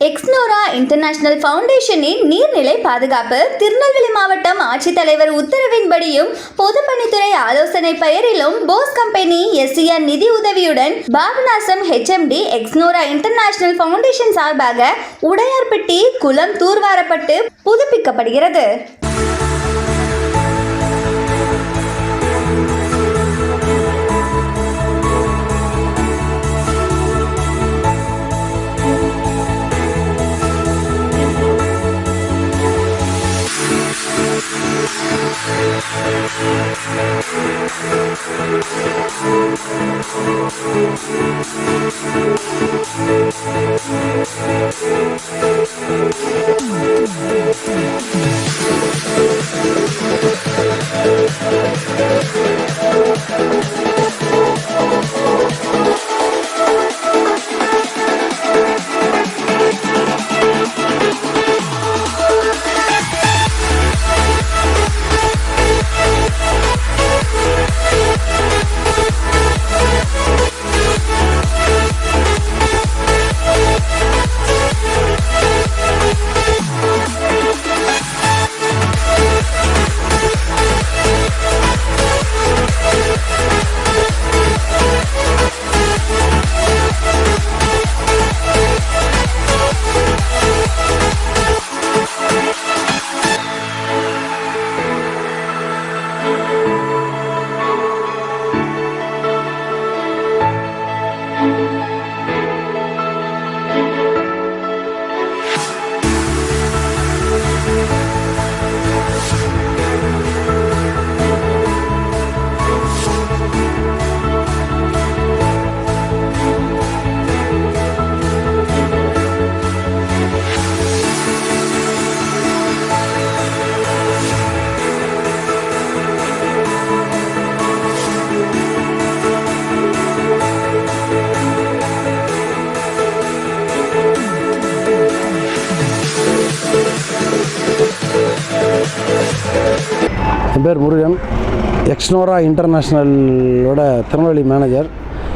Exnora international ஃபவுண்டேஷனின் நீர்நிலை பாதுகாப்பு திருநெல்வேலி மாவட்டம் ஆட்சித்தலைவர் உத்தரவின்படியும் பொதுப்பணித்துறை ஆலோசனை பெயரிலும் போஸ் கம்பெனி SCR நிதி உதவியுடன் Papanasam HMD Exnora international foundation சார்பாக உடையார்பட்டி குளம் தூர்வாரப்பட்டு புதுப்பிக்கப்படுகிறது. என் பேர் முருகன், எக்ஸ்னோரா இன்டர்நேஷ்னலோட திருநெல்வேலி மேனேஜர்.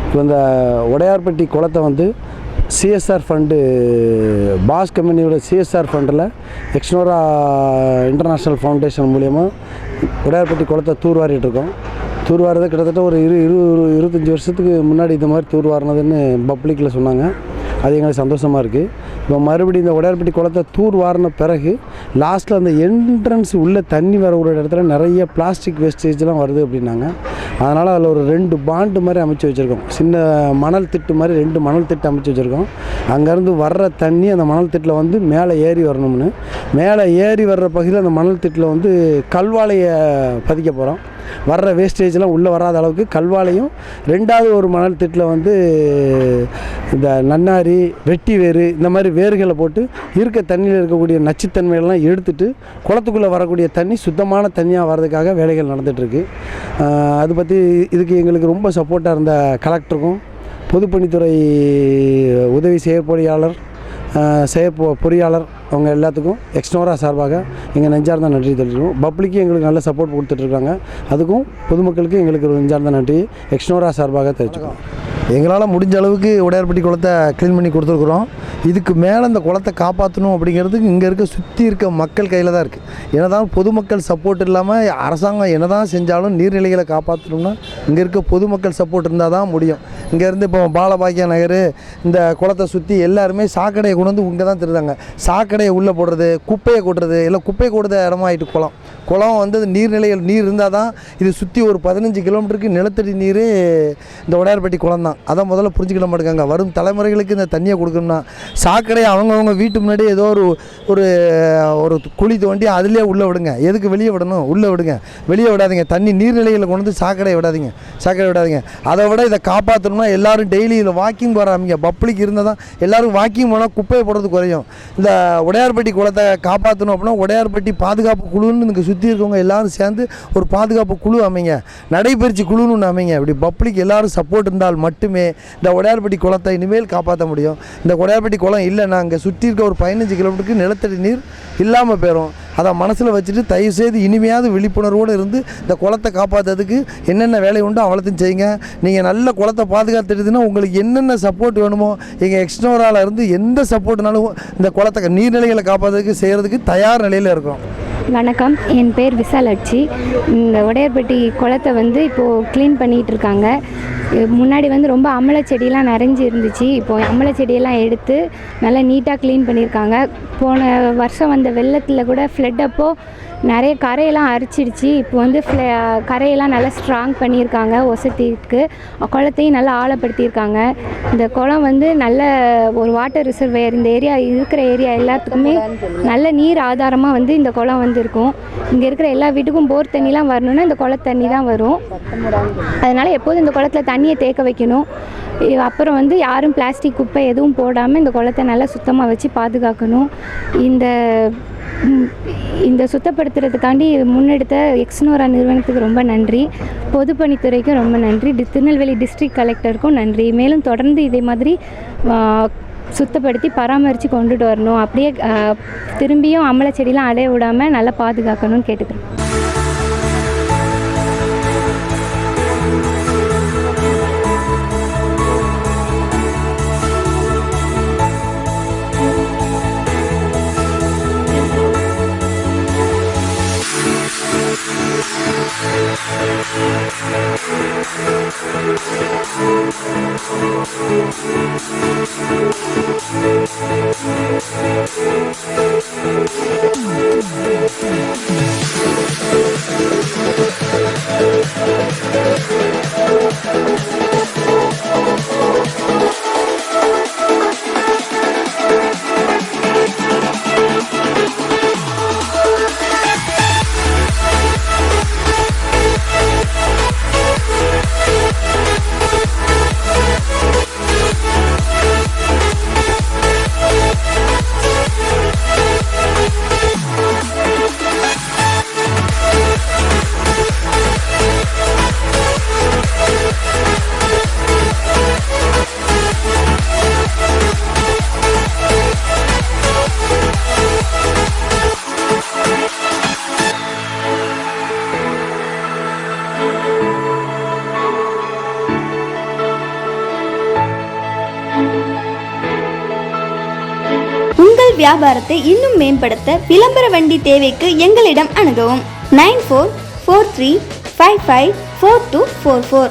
இப்போ இந்த உடையார்பட்டி குளத்தை வந்து CSR ஃபண்டு, பாஸ் கம்பெனியோட CSR ஃபண்டில் எக்ஸ்னோரா இன்டர்நேஷ்னல் ஃபவுண்டேஷன் மூலிமா உடையார்பட்டி குளத்தை தூர்வாரிட்டுருக்கோம். தூர்வாரது கிட்டத்தட்ட ஒரு 25 வருஷத்துக்கு முன்னாடி இந்த மாதிரி தூர்வாரினதுன்னு பப்ளிக்கில் சொன்னாங்க. அது எங்களுக்கு சந்தோஷமாக இருக்குது. இப்போ மறுபடியும் இந்த உடையார்பட்டி குளத்தை தூர்வாரின பிறகு லாஸ்ட்டில் அந்த என்ட்ரன்ஸ் உள்ளே தண்ணி வர ஒரு இடத்துல நிறைய பிளாஸ்டிக் வேஸ்டேஜ்லாம் வருது அப்படின்னாங்க. அதனால் அதில் ஒரு 2 பாண்டு மாதிரி அமைச்சு வச்சுருக்கோம். சின்ன மணல் திட்டு மாதிரி 2 மணல் திட்டு அமைச்சு வச்சுருக்கோம். அங்கேருந்து வர்ற தண்ணி அந்த மணல் திட்டில் வந்து மேலே ஏறி வரணும்னு, மேலே ஏறி வர்ற பகுதியில் அந்த மணல் திட்டில் வந்து கல்வாழையை பதிக்க போகிறோம். வர்ற வேஸ்டேஜ்லாம் உள்ளே வராத அளவுக்கு கல்வாழையும், 2வது ஒரு மணல் திட்டில் வந்து இந்த நன்னாரி, வெட்டி வேறு, இந்த மாதிரி வேர்களை போட்டு இருக்க தண்ணியில் இருக்கக்கூடிய நச்சுத்தன்மைகள்லாம் எடுத்துட்டு குளத்துக்குள்ளே வரக்கூடிய தண்ணி சுத்தமான தண்ணியாக வர்றதுக்காக வேலைகள் நடந்துகிட்ருக்கு. அது பற்றி இதுக்கு எங்களுக்கு ரொம்ப சப்போர்ட்டாக இருந்த கலெக்டருக்கும், பொதுப்பணித்துறை உதவி செயற்பொறியாளர், பொறியாளர், அவங்க எல்லாத்துக்கும் எக்ஸ்னோரா சார்பாக எங்கள் நெஞ்சார்ந்த நன்றி தெரிவிக்கிறோம். பப்ளிக்கு எங்களுக்கு நல்ல சப்போர்ட் கொடுத்துட்ருக்காங்க. அதுக்கும் பொதுமக்களுக்கு எங்களுக்கு ஒரு நெஞ்சார்ந்த நன்றி எக்ஸ்னோரா சார்பாக தெரிவிச்சுக்கிறோம். எங்களால் முடிஞ்ச அளவுக்கு உடையார்பட்டி குளத்தை க்ளீன் பண்ணி கொடுத்துருக்குறோம். இதுக்கு மேலே இந்த குளத்தை காப்பாற்றணும் அப்படிங்கிறதுக்கு இங்கே சுற்றி இருக்க மக்கள் கையில் தான் இருக்குது. என்ன தான் பொதுமக்கள் சப்போர்ட் இல்லாமல் அரசாங்கம் என்ன தான் செஞ்சாலும் நீர்நிலைகளை காப்பாற்றணும்னா இங்கே இருக்க பொதுமக்கள் சப்போர்ட் இருந்தால் தான் முடியும். இங்கேருந்து இப்போ பாலபாக்கிய நகர் இந்த குளத்தை சுற்றி எல்லாருமே சாக்கடையை கொண்டு வந்து இங்கே தான் திருந்தாங்க. சாக்கடையை உள்ளே போடுறது, குப்பையை கொட்டுறது, இல்லை குப்பையை கொடுத்த இடமாயிட்டு குளம் வந்து நீர்நிலைகள் நீர் இருந்தால் தான் இது சுற்றி ஒரு 15 கிலோமீட்டருக்கு நிலத்தடி நீர் இந்த உடையார்பட்டி குளம் தான். அதான் முதல்ல புரிஞ்சுக்கிட மாட்டேங்க. வரும் தலைமுறைகளுக்கு இந்த தண்ணியை கொடுக்கணும்னா சாக்கடையை அவங்கவுங்க வீட்டு முன்னாடி ஏதோ ஒரு குழி தோண்டி அதிலே உள்ளே விடுங்க. எதுக்கு வெளியே விடணும்? உள்ளே விடுங்க, வெளியே விடாதீங்க. தண்ணி நீர்நிலைகளை கொண்டு வந்து சாக்கடையை விடாதீங்க. அதை விட இதை காப்பாற்றணும்னா எல்லோரும் டெய்லி இதில் வாக்கிங் போகிறாங்க. பப்ளிக் இருந்தால் தான் எல்லோரும் வாக்கிங் போனால் குப்பையை போடுறது குறையும். இந்த உடையார்பட்டி குளத்தை காப்பாற்றணும் அப்படின்னா உடையார்பட்டி பாதுகாப்பு குழுன்னு இங்கே சுற்றி இருக்கவங்க எல்லோரும் சேர்ந்து ஒரு பாதுகாப்பு குழு அமைங்க, நடைபயிற்சி குழுன்னு ஒன்று அமைங்க. இப்படி பப்ளிக் எல்லோரும் சப்போர்ட் இருந்தால் மட்டும் மட்டுமே இந்த உடையார்பட்டி குளத்தை இனிமேல் காப்பாற்ற முடியும். இந்த உடையார்பட்டி குளம் இல்லைன்னா அங்கே சுற்றி இருக்க ஒரு 15 கிலோமீட்டருக்கு நிலத்தடி நீர் இல்லாமல் போயிடும். அதை மனசில் வச்சுட்டு தயவுசெய்து இனிமையாவது விழிப்புணர்வோடு இருந்து இந்த குளத்தை காப்பாற்றுறதுக்கு என்னென்ன வேலை உண்டோ அவ்வளோத்தையும் செய்யுங்க. நீங்கள் நல்ல குளத்தை பாதுகாத்துட்டுதுன்னா உங்களுக்கு என்னென்ன சப்போர்ட் வேணுமோ எங்கள் எக்ஸ்னோராவில் இருந்து எந்த சப்போர்ட்னாலும் இந்த குளத்தை நீர்நிலைகளை காப்பாற்றுறதுக்கு செய்கிறதுக்கு தயார் நிலையில் இருக்கிறோம். வணக்கம், என் பேர் விசாலாட்சி. இந்த உடையார்பட்டி குளத்தை இப்போது க்ளீன் பண்ணிகிட்டு இருக்காங்க. முன்னாடி ரொம்ப அமலை செடியெல்லாம் நிறைஞ்சி இருந்துச்சு. இப்போது அமலை செடியெல்லாம் எடுத்து நல்லா நீட்டாக க்ளீன் பண்ணியிருக்காங்க. போன வருஷம் வந்த வெள்ளத்தில் கூட ஃப்ளட் அப்போது நிறைய கரையெல்லாம் அரிச்சிடுச்சு. இப்போ கரையெல்லாம் நல்லா ஸ்ட்ராங் பண்ணியிருக்காங்க. ஒசத்திக்கு குளத்தையும் நல்லா ஆழப்படுத்தியிருக்காங்க. இந்த குளம் நல்ல ஒரு வாட்டர் ரிசர்வேயர், இந்த ஏரியா இருக்கிற ஏரியா எல்லாத்துக்குமே நல்ல நீர் ஆதாரமாக இந்த குளம் இருக்கும். இங்கே இருக்கிற எல்லா வீட்டுக்கும் போர் தண்ணிலாம் வரணுன்னா இந்த குள தண்ணி தான் வரும். அதனால் எப்போதும் இந்த குளத்தில் தண்ணியை தேக்க வைக்கணும். அப்புறம் யாரும் பிளாஸ்டிக் குப்பை எதுவும் போடாமல் இந்த குளத்தை நல்லா சுத்தமாக வச்சு பாதுகாக்கணும். இந்த சுத்தப்படுத்துறதுக்காண்டி முன்னெடுத்த எக்ஸ்னோரா நிறுவனத்துக்கு ரொம்ப நன்றி. பொதுப்பணித்துறைக்கும் ரொம்ப நன்றி. திருநெல்வேலி டிஸ்ட்ரிக்ட் கலெக்டருக்கும் நன்றி. மேலும் தொடர்ந்து இதே மாதிரி சுத்தப்படுத்தி பராமரித்து கொண்டுட்டு வரணும். அப்படியே திரும்பியும் அமலை செடியெலாம் அடைய விடாமல் நல்லா பாதுகாக்கணும்னு கேட்டுக்கிறேன். உங்கள் வியாபாரத்தை இன்னும் மேம்படுத்த விளம்பர வண்டி தேவைக்கு எங்களிடம் அணுகவும். 9443554244